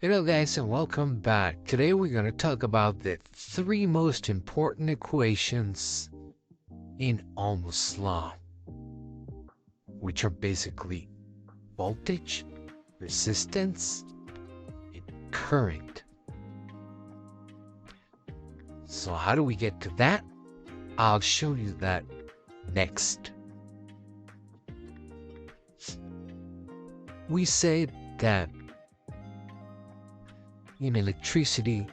Hello guys and welcome back. Today we're going to talk about the three most important equations in Ohm's law, which are basically voltage, resistance, and current. So how do we get to that? I'll show you that next. We said that in electricity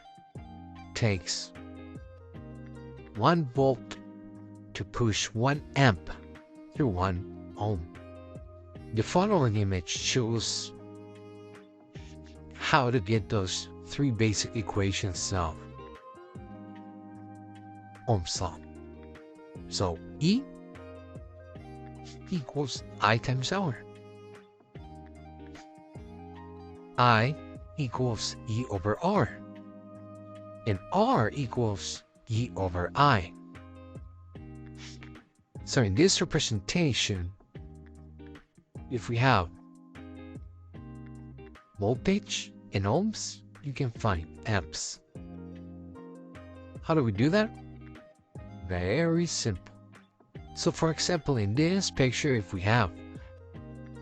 takes 1 volt to push 1 amp through 1 ohm. The following image shows how to get those three basic equations of Ohm's law. So E equals I times R. I equals E over R, and R equals E over I. So in this representation, if we have voltage in ohms, you can find amps. How do we do that? Very simple. So for example, in this picture, if we have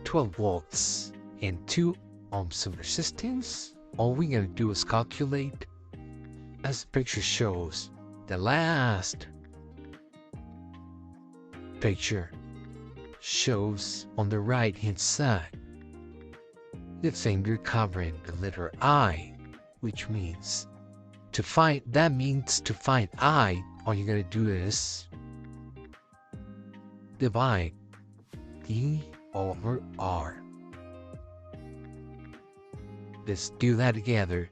12 volts and 2 ohms of resistance, all we're going to do is calculate, as the picture shows, the last picture shows on the right hand side the finger covering the letter I, which means to find I, all you're going to do is divide E over R. Let's do that together.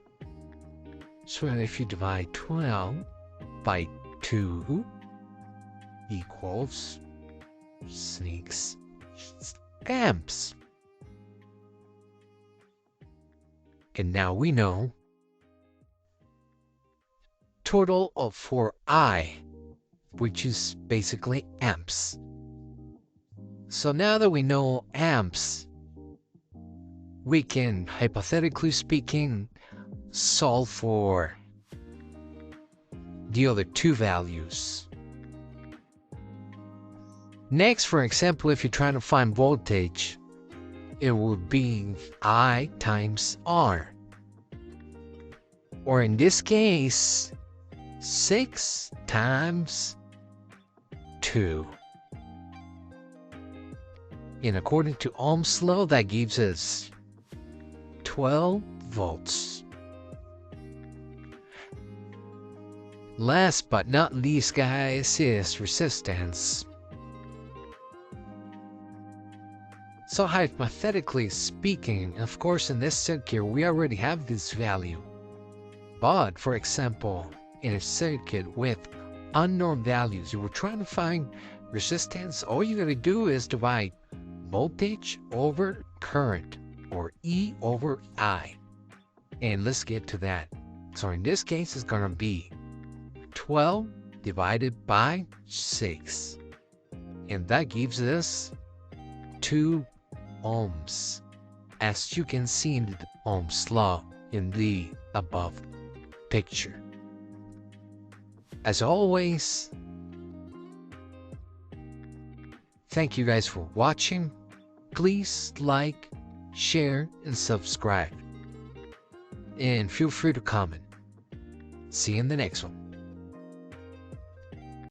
So if you divide 12 by 2 equals 6 amps. And now we know total of 4I, which is basically amps. So now that we know amps, we can, hypothetically speaking, solve for the other two values. Next, for example, if you're trying to find voltage, it would be I times R. Or in this case, 6 times 2. And according to Ohm's law, that gives us 12 volts. Last but not least, guys, is resistance. So hypothetically speaking, of course, in this circuit, we already have this value. But, for example, in a circuit with unknown values, you were trying to find resistance, all you're going to do is divide voltage over current, or E over I. And let's get to that. So in this case, it's going to be 12 divided by 6. And that gives us 2 ohms, as you can see in the Ohm's law in the above picture. As always, thank you guys for watching. Please like, share, and subscribe. And feel free to comment. See you in the next one.